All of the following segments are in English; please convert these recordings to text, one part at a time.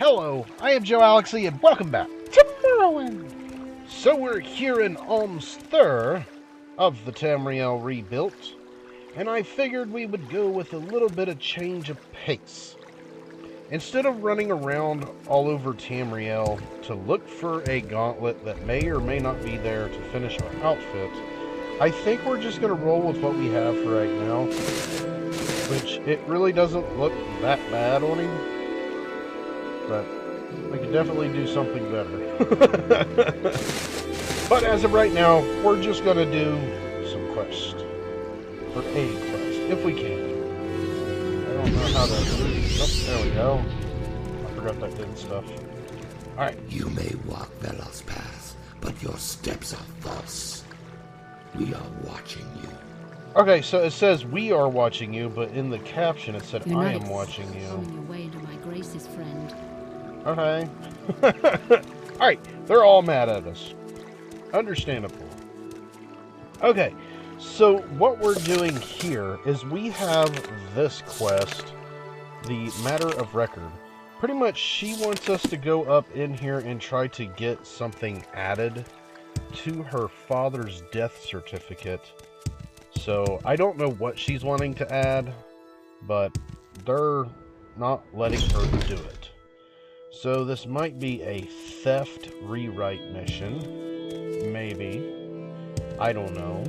Hello, I am Joalixy, and welcome back to Morrowind. So we're here in Almsther of the Tamriel Rebuilt, and I figured we would go with a little bit of change of pace. Instead of running around all over Tamriel to look for a gauntlet that may or may not be there to finish our outfit, I think we're just going to roll with what we have for right now, which it really doesn't look that bad on him. But we could definitely do something better. But as of right now, we're just going to do some quests. Or a quest, if we can. I don't know how to... Oh, there we go. I forgot that did stuff. Alright. You may walk Velos paths, but your steps are false. We are watching you. Okay, so it says we are watching you, but in the caption it said I am watching you. On your way to my grace's friend. Okay. Alright, they're all mad at us. Understandable. Okay, so what we're doing here is we have this quest, the Matter of Record. Pretty much she wants us to go up in here and try to get something added to her father's death certificate. So I don't know what she's wanting to add, but they're not letting her do it. So this might be a theft rewrite mission. Maybe. I don't know.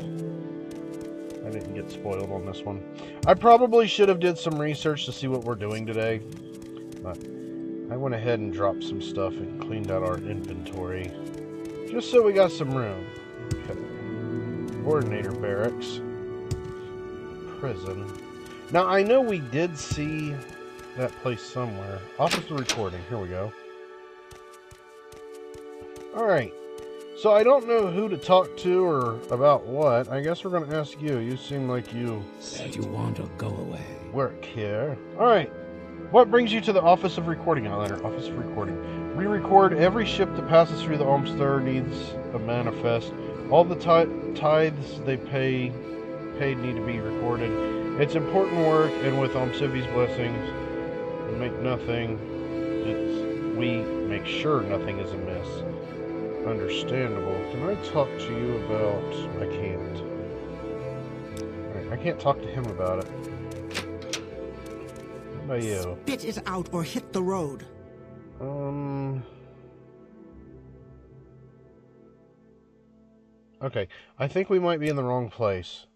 I didn't get spoiled on this one. I probably should have did some research to see what we're doing today. But I went ahead and dropped some stuff and cleaned out our inventory. Just so we got some room. Okay. Coordinator barracks. Prison. Now I know we did see that place somewhere. Office of Recording. Here we go. Alright. So I don't know who to talk to or about what. I guess we're going to ask you. You seem like you... Said you want to go away. Work here. Alright. What brings you to the Office of Recording, Outlander? Office of Recording. We record every ship that passes through the Almsther needs a manifest. All the tithes they paid need to be recorded. It's important work, and with Almcivi's blessings, we make sure nothing is amiss. Understandable. Can I talk to you about... I can't. Alright, I can't talk to him about it. What about you? Spit it out or hit the road. Okay, I think we might be in the wrong place.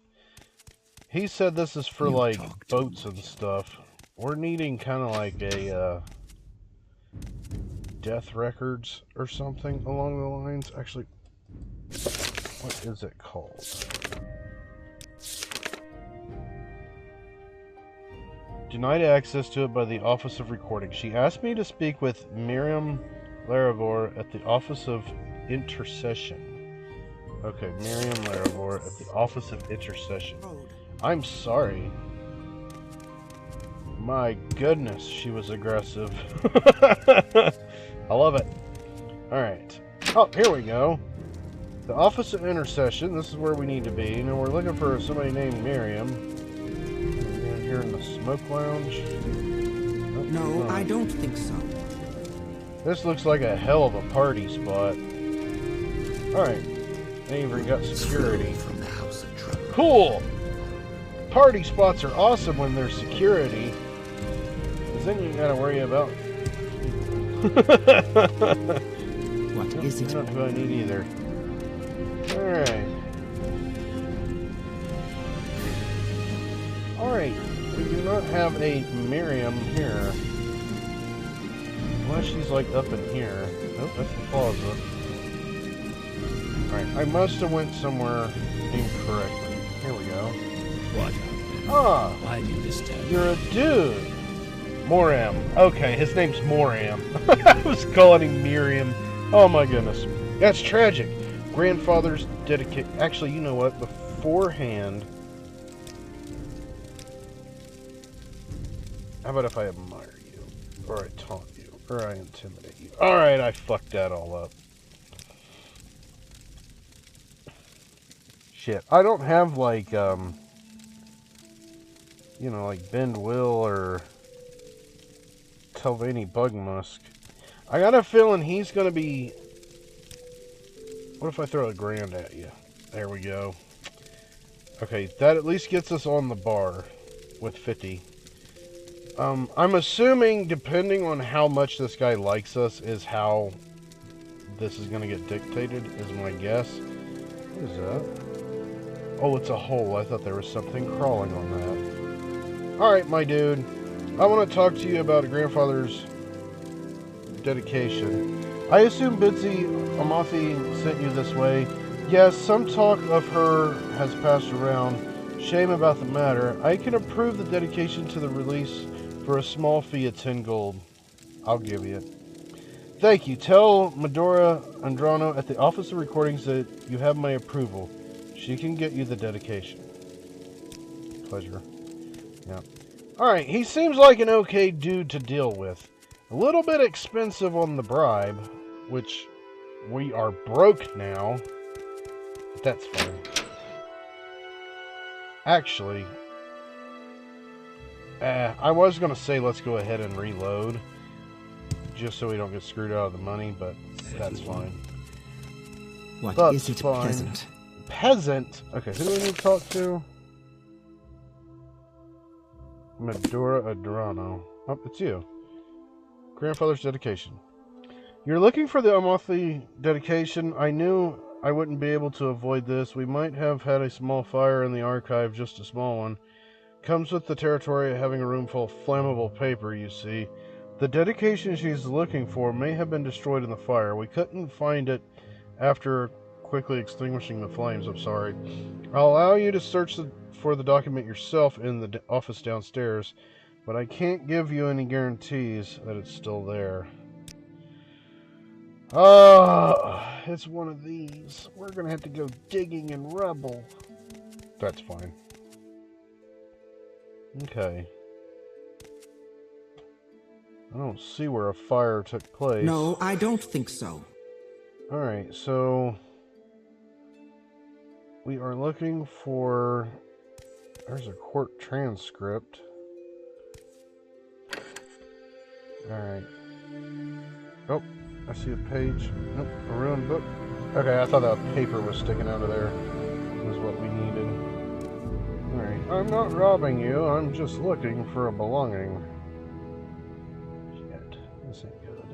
He said this is for, like, boats and stuff. We're needing kind of like a, death records or something along the lines. Actually, what is it called? Denied access to it by the Office of Recording. She asked me to speak with Miriam Larivor at the Office of Intercession. Okay, Miriam Larivor at the Office of Intercession. I'm sorry. My goodness, she was aggressive. I love it. Alright. Oh, here we go. The Office of Intercession. This is where we need to be. Now, we're looking for somebody named Miriam. We're here in the smoke lounge. Oh, No, I don't think so. This looks like a hell of a party spot. Alright. They even got security. From the House of Trouble. Cool! Party spots are awesome when there's security. Because then you gotta worry about... What is it? Not who I need either. Alright. Alright. We do not have a Miriam here. Unless she's like up in here. Nope, that's the closet. Alright, I must have went somewhere incorrectly. Here we go. What? Ah! Why do you disturb? You're a dude. Moram. Okay, his name's Moram. I was calling him Miriam. Oh my goodness. That's tragic. Grandfather's dedicate. Actually, you know what? Beforehand. How about if I admire you? Or I taunt you? Or I intimidate you? Alright, I fucked that all up. Shit. I don't have like, you know, like Bend Will or Telvanni Bugmusk I got a feeling he's going to be... What if I throw $1,000 at you? There we go. Okay, that at least gets us on the bar with 50. I'm assuming, depending on how much this guy likes us, is how this is going to get dictated, is my guess. What is that? Oh, it's a hole. I thought there was something crawling on that. Alright, my dude. I want to talk to you about a grandfather's dedication. I assume Bitsy Amathi sent you this way. Yes, some talk of her has passed around. Shame about the matter. I can approve the dedication to the release for a small fee of 10 gold. I'll give you it. Thank you. Tell Medora Andrano at the Office of Recordings that you have my approval. She can get you the dedication. Pleasure. Yeah. Alright, he seems like an okay dude to deal with. A little bit expensive on the bribe, which we are broke now. But that's fine. Actually, I was going to say let's go ahead and reload, just so we don't get screwed out of the money, but that's fine. What is it, peasant? Peasant? Okay, who do we need to talk to? Medora Adrano. Oh, it's you. Grandfather's dedication. You're looking for the Amathi dedication. I knew I wouldn't be able to avoid this. We might have had a small fire in the archive, just a small one. Comes with the territory of having a room full of flammable paper, you see. The dedication she's looking for may have been destroyed in the fire. We couldn't find it after quickly extinguishing the flames. I'm sorry. I'll allow you to search for the document yourself in the office downstairs, but I can't give you any guarantees that it's still there. It's one of these. We're gonna have to go digging in rubble. That's fine. Okay. I don't see where a fire took place. No, I don't think so. Alright, so... we are looking for... There's a court transcript. Alright. Oh, I see a page. Nope, a ruined book. Okay, I thought that paper was sticking out of there. Was what we needed. Alright, I'm not robbing you, I'm just looking for a belonging. Shit, this ain't good.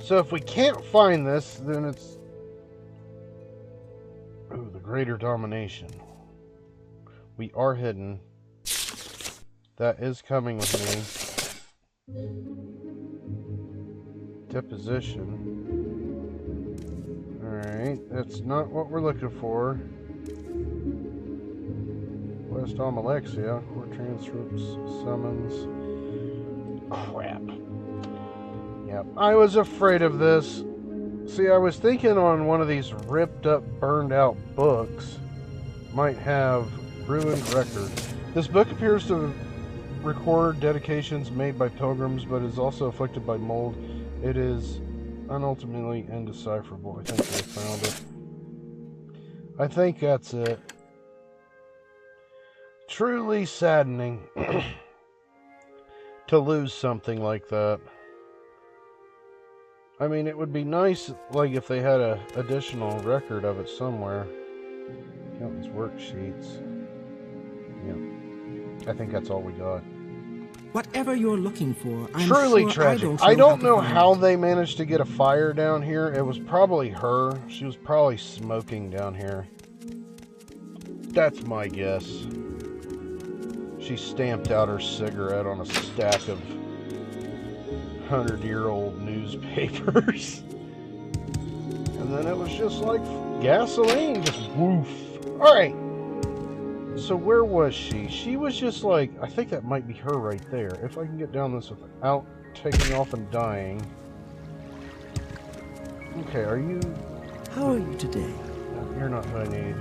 So if we can't find this, then it's... Ooh, the greater domination. We are hidden. That is coming with me. Deposition. Alright, that's not what we're looking for. West Almalexia. Court transcripts, summons. Crap. Yep, I was afraid of this. See, I was thinking on one of these ripped up, burned out books might have ruined records. This book appears to record dedications made by pilgrims, but is also afflicted by mold. It is unultimately indecipherable. I think I found it. I think that's it. Truly saddening to lose something like that. I mean, it would be nice, like, if they had an additional record of it somewhere. Accountant's worksheets. Yeah. I think that's all we got. Whatever you're looking for, I'm truly sure tragic. I don't know how they managed to get a fire down here. It was probably her. She was probably smoking down here. That's my guess. She stamped out her cigarette on a stack of 100-year-old newspapers. And then it was just like gasoline, just woof. Alright. So where was she? She was just like, I think that might be her right there. If I can get down this without taking off and dying. Okay, are you... How are you today? No, you're not who I need.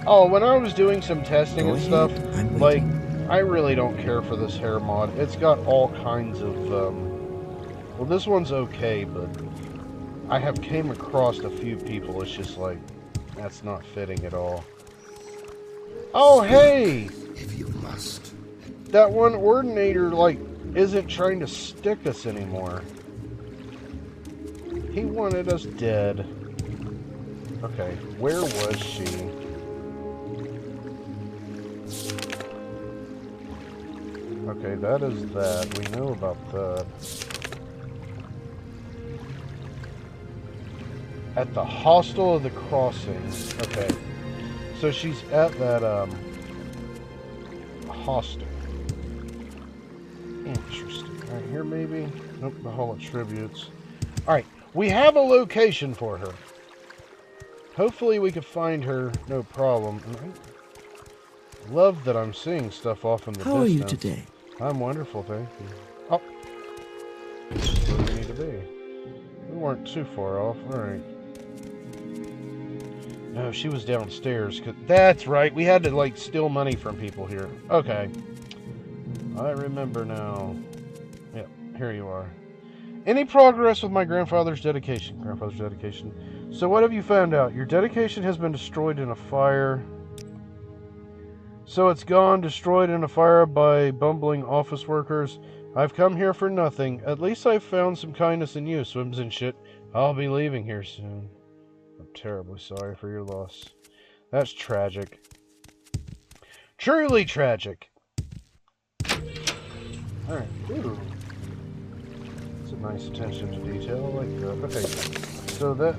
Oh, when I was doing some testing and stuff, like, I really don't care for this hair mod. It's got all kinds of, well, this one's okay, but I have came across a few people, it's just like, that's not fitting at all. Oh, hey! If you must. That one ordinator, like, isn't trying to stick us anymore. He wanted us dead. Okay, where was she? Okay, that is that. We know about that. At the Hostel of the Crossing. Okay. So she's at that, hostel. Interesting. Alright, here maybe? Nope, the Hall of Tributes. Alright, we have a location for her. Hopefully we can find her, no problem. I love that I'm seeing stuff off in the distance. How are you today? I'm wonderful, thank you. Oh. This is where we need to be. We weren't too far off. Alright. No, she was downstairs. That's right. We had to, like, steal money from people here. Okay. I remember now. Yep, here you are. Any progress with my grandfather's dedication? Grandfather's dedication. So what have you found out? Your dedication has been destroyed in a fire. So it's gone, destroyed in a fire by bumbling office workers. I've come here for nothing. At least I've found some kindness in you, swims and shit. I'll be leaving here soon. I'm terribly sorry for your loss. That's tragic. Truly tragic. Alright, ooh. That's a nice attention to detail. I like that. Okay, so that...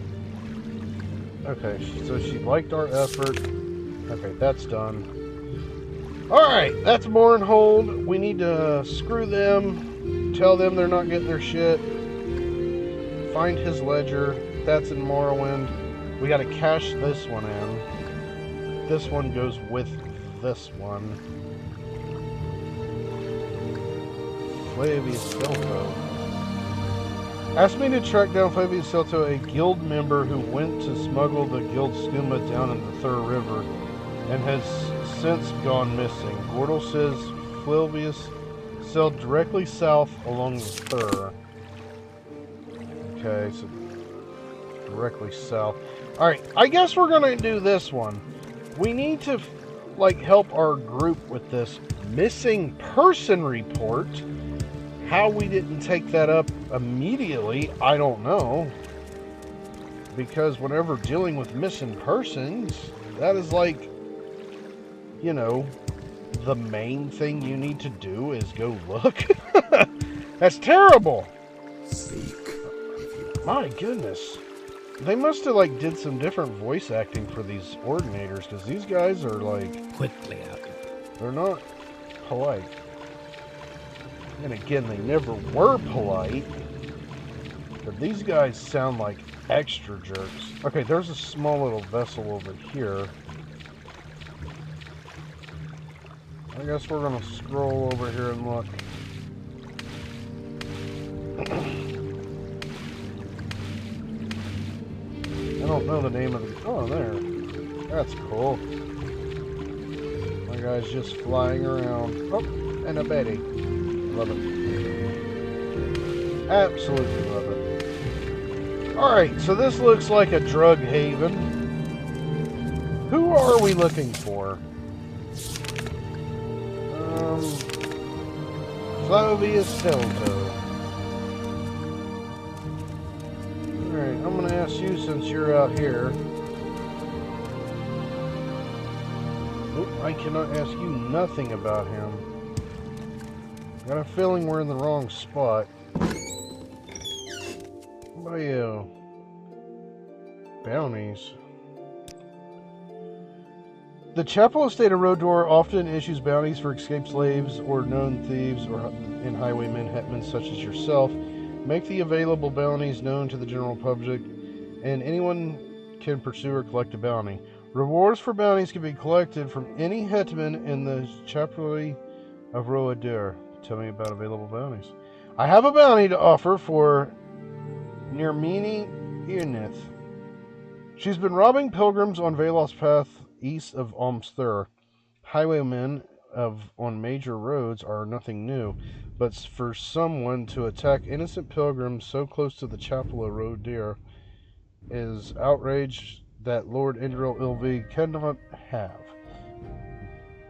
Okay, so she liked our effort. Okay, that's done. Alright, that's Mournhold. We need to screw them. Tell them they're not getting their shit. Find his ledger. That's in Morrowind. We gotta cash this one in. This one goes with this one. Flavius Celto. Asked me to track down Flavius Celto, a guild member who went to smuggle the guild skooma down in the Thur River and has since gone missing. Gordel says Flavius sailed directly south along the Thur. Okay, so directly south. Alright, I guess we're gonna do this one. We need to, like, help our group with this missing person report. How we didn't take that up immediately, I don't know. Because whenever dealing with missing persons, that is like, you know, the main thing you need to do is go look. That's terrible. Speak. My goodness. They must have, like, did some different voice acting for these ordinators, because these guys are, like... Quickly out. They're not polite. And again, they never were polite. But these guys sound like extra jerks. Okay, there's a small little vessel over here. I guess we're going to scroll over here and look. I don't know the name of the... Oh, there. That's cool. My guy's just flying around. Oh, and a Betty. Love it. Absolutely love it. Alright, so this looks like a drug haven. Who are we looking for? Flavius Celto. Alright, I'm going to ask you since you're out here. Oop, I cannot ask you nothing about him. Got a feeling we're in the wrong spot. What about you? Bounties. The Chapel Estate of Rodor often issues bounties for escaped slaves or known thieves or and highwaymen, hetmen such as yourself. Make the available bounties known to the general public, and anyone can pursue or collect a bounty. Rewards for bounties can be collected from any hetman in the Chapel of Roadur. Tell me about available bounties. I have a bounty to offer for Nirmini Irnith. She's been robbing pilgrims on Velos Path east of Omsthur. Highwaymen on major roads are nothing new, but for someone to attack innocent pilgrims so close to the Chapel of Roadur is outrage that Lord Indril Ilvi cannot have.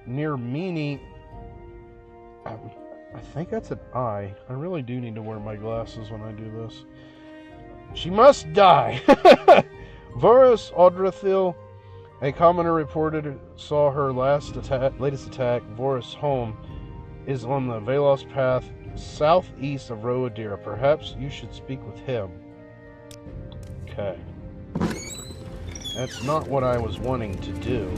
Nirmini I think that's an I. I really do need to wear my glasses when I do this. She must die! Varus Odrathil, a commoner, reported saw her latest attack. Varus' home is on the Velos path southeast of Roadira. Perhaps you should speak with him. Okay. That's not what I was wanting to do.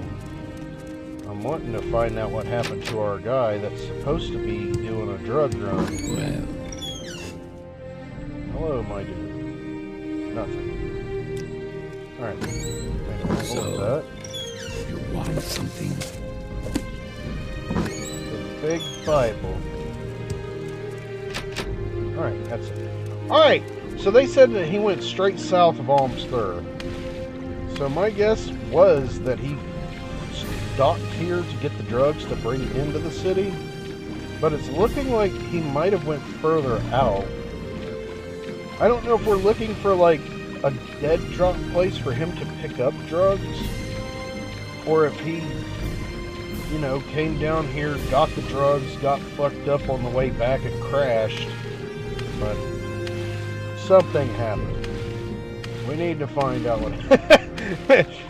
I'm wanting to find out what happened to our guy that's supposed to be doing a drug run. Well. Hello, my dude. Nothing. Alright. So, that. You want something? The big Bible. Alright, that's it. Alright, so they said that he went straight south of Almsthur. So my guess was that he docked here to get the drugs to bring into the city. But it's looking like he might have went further out. I don't know if we're looking for like a dead drop place for him to pick up drugs. Or if he, you know, came down here, got the drugs, got fucked up on the way back and crashed. But something happened. We need to find out what happened.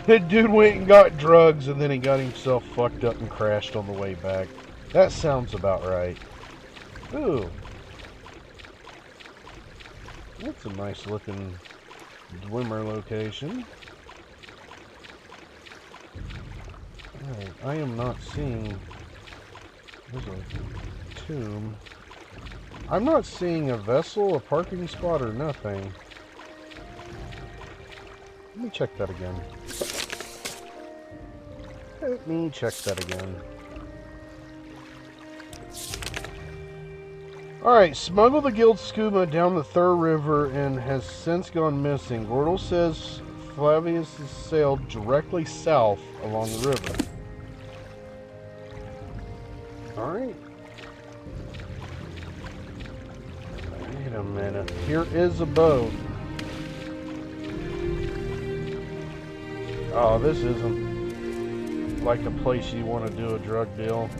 The dude went and got drugs and then he got himself fucked up and crashed on the way back. That sounds about right. Ooh. That's a nice looking Dwemer location. Alright, I am not seeing... There's a tomb. I'm not seeing a vessel, a parking spot, or nothing. Let me check that again. Let me check that again. Alright, smuggle the guild scuba down the Thur River and has since gone missing. Gordel says Flavius has sailed directly south along the river. Alright. Wait a minute. Here is a boat. Oh, this isn't like a place you want to do a drug deal.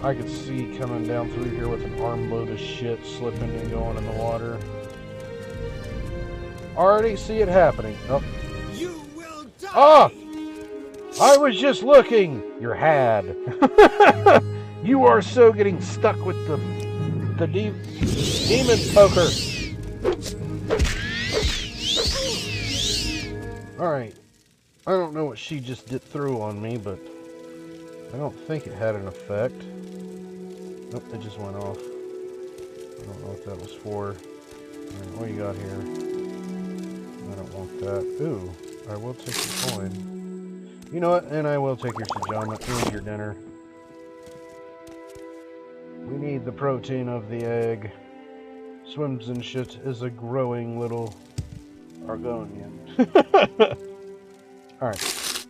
I could see coming down through here with an armload of shit slipping and going in the water. Already see it happening. Oh. You will die. Ah! I was just looking. You're had. You are so getting stuck with the demon poker. Alright. I don't know what she just threw on me, but I don't think it had an effect. Nope, it just went off. I don't know what that was for. Alright, what you got here? I don't want that. Ooh, I will take your coin. You know what? And I will take your sajama and your dinner. We need the protein of the egg. Swims and shit is a growing little Argonian. Alright.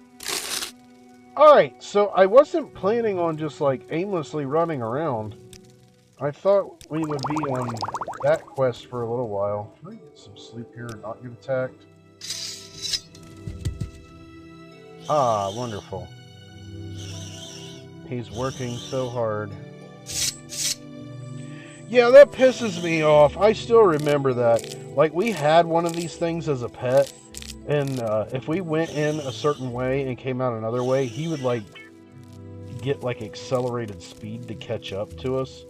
Alright, so I wasn't planning on just like aimlessly running around. I thought we would be on that quest for a little while. Can I get some sleep here and not get attacked? Ah, wonderful. He's working so hard. Yeah, that pisses me off. I still remember that. Like, we had one of these things as a pet, and if we went in a certain way and came out another way, he would, like, get, like, accelerated speed to catch up to us.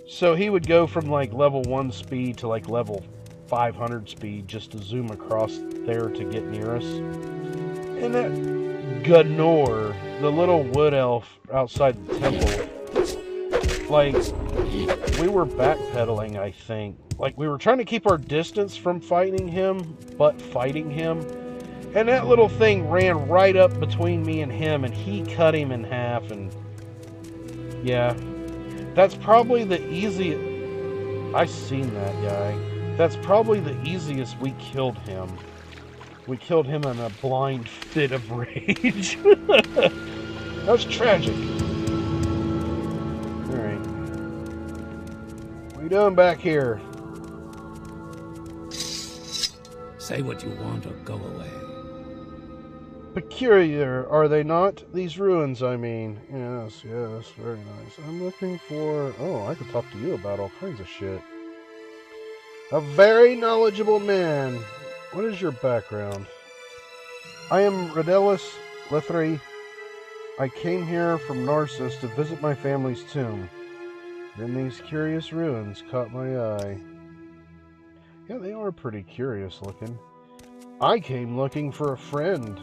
So he would go from, like, level 1 speed to, like, level 500 speed just to zoom across there to get near us. And that Gunor, the little wood elf outside the temple, like, we were backpedaling, I think. Like, we were trying to keep our distance from fighting him, but fighting him. And that little thing ran right up between me and him, and he cut him in half, and... yeah. That's probably the easiest... I seen that guy. That's probably the easiest we killed him. We killed him in a blind fit of rage. That's tragic. Alright. What are you doing back here? Say what you want or go away. Peculiar, are they not? These ruins, I mean. Yes, yes, very nice. I'm looking for... Oh, I could talk to you about all kinds of shit. A very knowledgeable man. What is your background? I am Rodelus Lethry. I came here from Narcissus to visit my family's tomb. Then these curious ruins caught my eye. Yeah, they are pretty curious looking. I came looking for a friend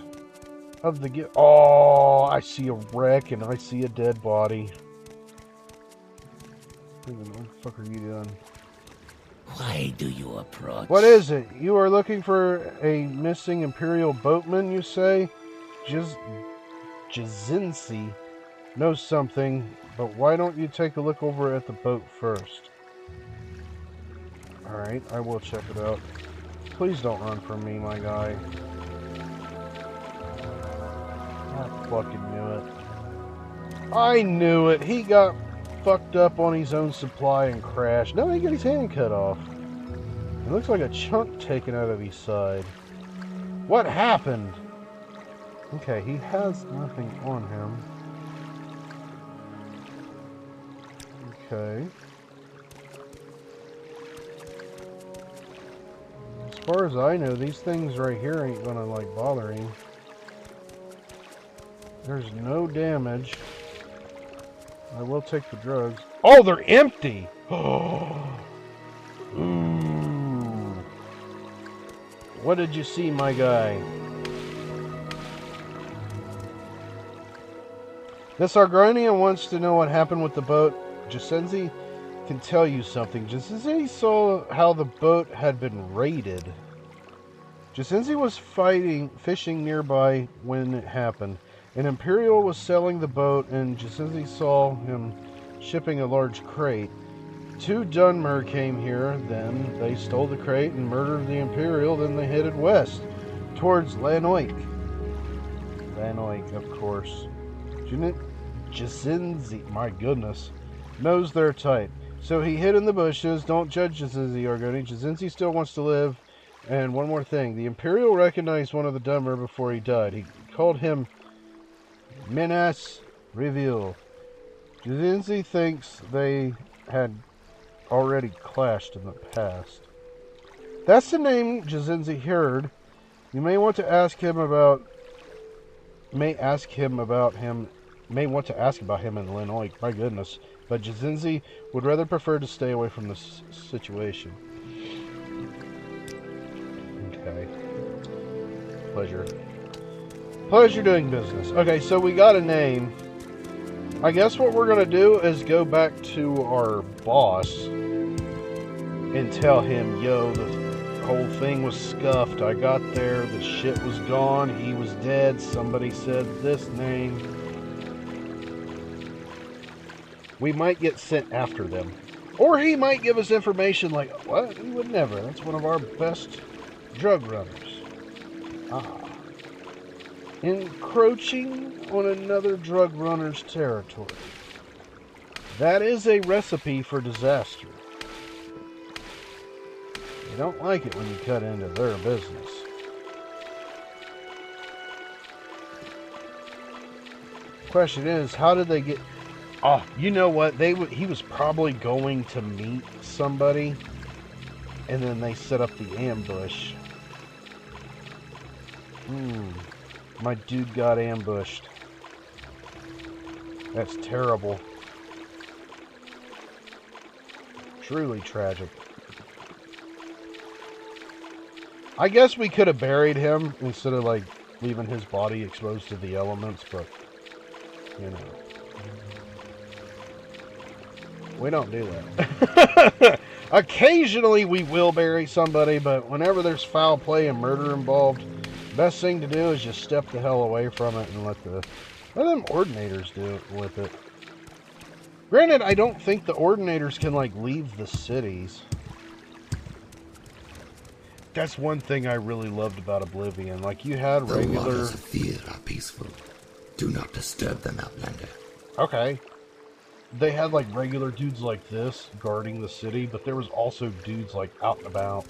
of the... Oh, I see a wreck and I see a dead body. What the fuck are you doing? Why do you approach? What is it? You are looking for a missing Imperial boatman, you say? Joalixy knows something, but why don't you take a look over at the boat first? Alright, I will check it out. Please don't run from me, my guy. I fucking knew it. I knew it! He got fucked up on his own supply and crashed. Now he got his hand cut off. It looks like a chunk taken out of his side. What happened? Okay, he has nothing on him. Okay. As far as I know, these things right here ain't gonna, like, bother him. There's no damage. I will take the drugs. Oh, they're empty! Ooh. What did you see, my guy? This Argonian wants to know what happened with the boat. Joalixy can tell you something. Joalixy saw how the boat had been raided. Joalixy was fishing nearby when it happened. An Imperial was selling the boat, and Joalixy saw him shipping a large crate. 2 Dunmer came here, then they stole the crate and murdered the Imperial, then they headed west, towards Lanoik. Lanoik, of course. Joalixy, my goodness, knows they're tight. So he hid in the bushes. Don't judge Joalixy, Argonian. Joalixy still wants to live. And one more thing. The Imperial recognized one of the Dunmer before he died. He called him Tamriel Rebuilt. Joalixy thinks they had already clashed in the past. That's the name Joalixy heard. You may want to ask him about him in Lanoik. My goodness. But Joalixy would rather prefer to stay away from this situation. Okay. Pleasure doing business. Okay, so we got a name. I guess what we're going to do is go back to our boss and tell him, yo, the whole thing was scuffed. I got there, the shit was gone, he was dead, somebody said this name. We might get sent after them. Or he might give us information like, what? He would never. That's one of our best drug runners. Ah. Encroaching on another drug runner's territory. That is a recipe for disaster. You don't like it when you cut into their business. Question is, how did they get... Oh, you know what? He was probably going to meet somebody, and then they set up the ambush. My dude got ambushed. That's terrible. Truly tragic. I guess we could have buried him instead of, like, leaving his body exposed to the elements, but, you know. We don't do that. Occasionally we will bury somebody, but whenever there's foul play and murder involved, best thing to do is just step the hell away from it and let them ordinators do it with it. Granted, I don't think the ordinators can, like, leave the cities. That's one thing I really loved about Oblivion. Like, you had regular... The waters of fear are peaceful. Do not disturb them, Outlander. Okay. They had, like, regular dudes like this guarding the city, but there was also dudes, like, out and about.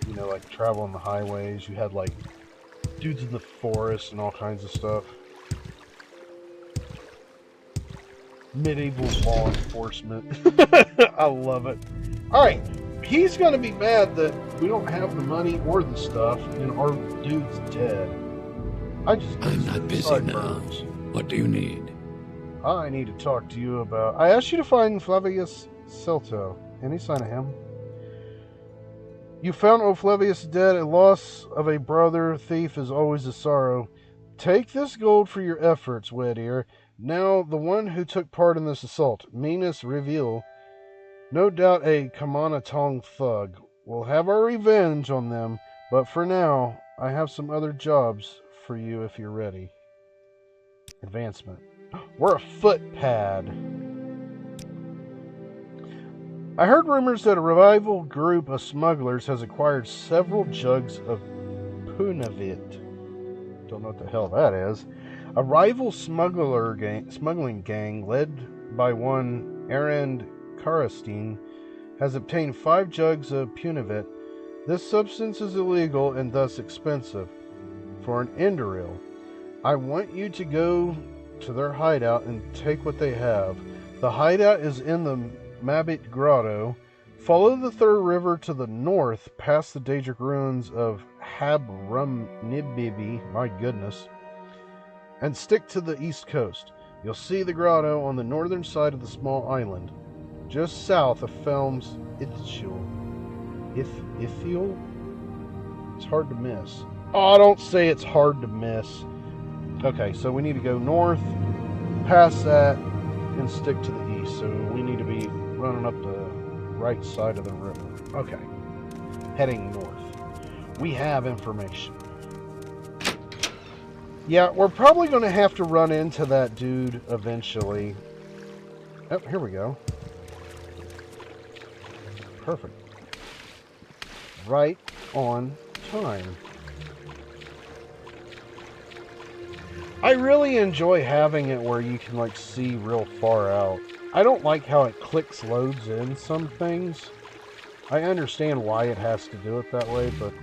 You know, like, traveling the highways. You had, like, dudes in the forest and all kinds of stuff. Medieval law enforcement. I love it. Alright, he's going to be mad that we don't have the money or the stuff and our dude's dead. I'm not busy now. What do you need? I need to talk to you about... I asked you to find Flavius Celto. Any sign of him? You found old Flavius dead. A loss of a brother thief is always a sorrow. Take this gold for your efforts, Wed Ear. Now, the one who took part in this assault, Minas Reveal, no doubt a Kamanatong thug. We'll have our revenge on them, but for now, I have some other jobs for you if you're ready. Advancement. We're a footpad. I heard rumors that a revival group of smugglers has acquired several jugs of punavit. Don't know what the hell that is. A rival smuggling gang led by one Arand Karastine has obtained 5 jugs of punavit. This substance is illegal and thus expensive for an Enderil. I want you to go to their hideout and take what they have. The hideout is in the Mabit Grotto. Follow the third river to the north past the Daedric ruins of Habrumnibibi, my goodness, and stick to the east coast. You'll see the grotto on the northern side of the small island, just south of Felm's Ithiel. Ithiel? It's hard to miss. Oh, don't say it's hard to miss. Okay, so we need to go north, past that, and stick to the east. So we need to be running up the right side of the river. Okay, heading north. We have information. Yeah, we're probably going to have to run into that dude eventually. Oh, here we go. Perfect. Right on time. I really enjoy having it where you can like see real far out. I don't like how it clicks loads in some things. I understand why it has to do it that way, but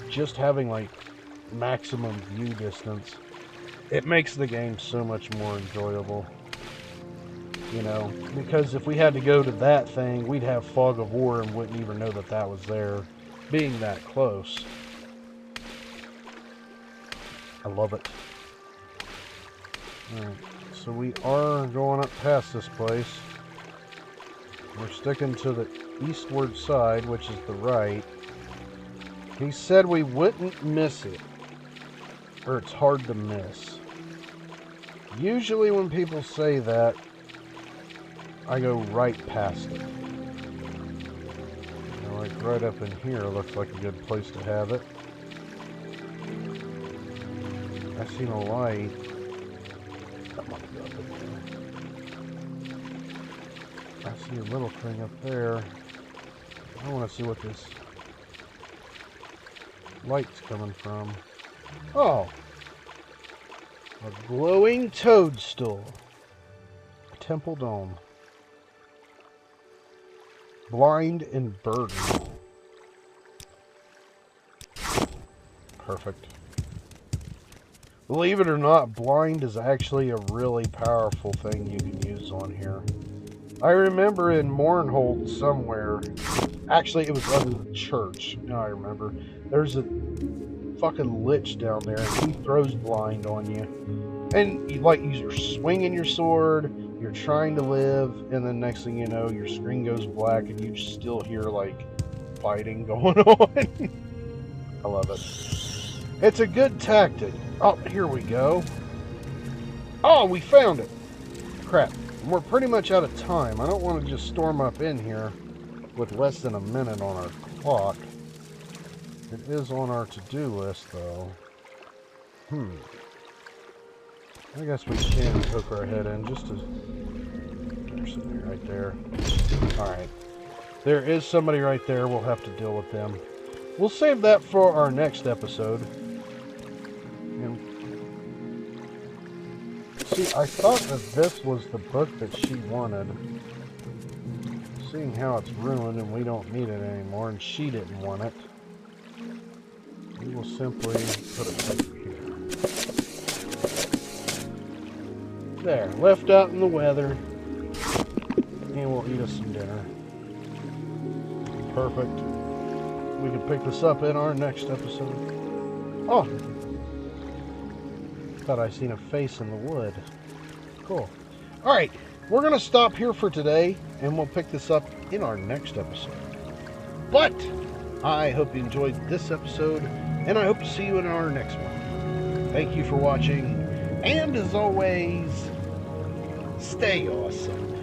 just having like maximum view distance, it makes the game so much more enjoyable. You know, because if we had to go to that thing, we'd have fog of war and wouldn't even know that that was there, being that close. I love it. Alright, so we are going up past this place. We're sticking to the eastward side, which is the right. He said we wouldn't miss it, or it's hard to miss. Usually when people say that, I go right past it. Now, like right up in here looks like a good place to have it. I see no light. I see a little thing up there. I want to see what this light's coming from. Oh! A glowing toadstool. Temple Dome. Blind and burdened. Perfect. Believe it or not, blind is actually a really powerful thing you can use on here. I remember in Mournhold somewhere, actually it was under the church, now I remember, there's a fucking lich down there and he throws blind on you. And you're swinging your sword, you're trying to live, and then next thing you know, your screen goes black and you still hear like fighting going on. I love it. It's a good tactic. Oh, here we go. Oh, we found it. Crap. We're pretty much out of time. I don't want to just storm up in here with less than a minute on our clock. It is on our to-do list, though. I guess we can poke our head in just to... There's somebody right there. Alright. There is somebody right there. We'll have to deal with them. We'll save that for our next episode. See, I thought that this was the book that she wanted. Seeing how it's ruined and we don't need it anymore, and she didn't want it. we will simply put it right here. There, left out in the weather. And we'll eat us some dinner. Perfect. We can pick this up in our next episode. Oh! Thought I seen a face in the wood. Cool. Alright, we're going to stop here for today, and we'll pick this up in our next episode. But, I hope you enjoyed this episode, and I hope to see you in our next one. Thank you for watching, and as always, stay awesome.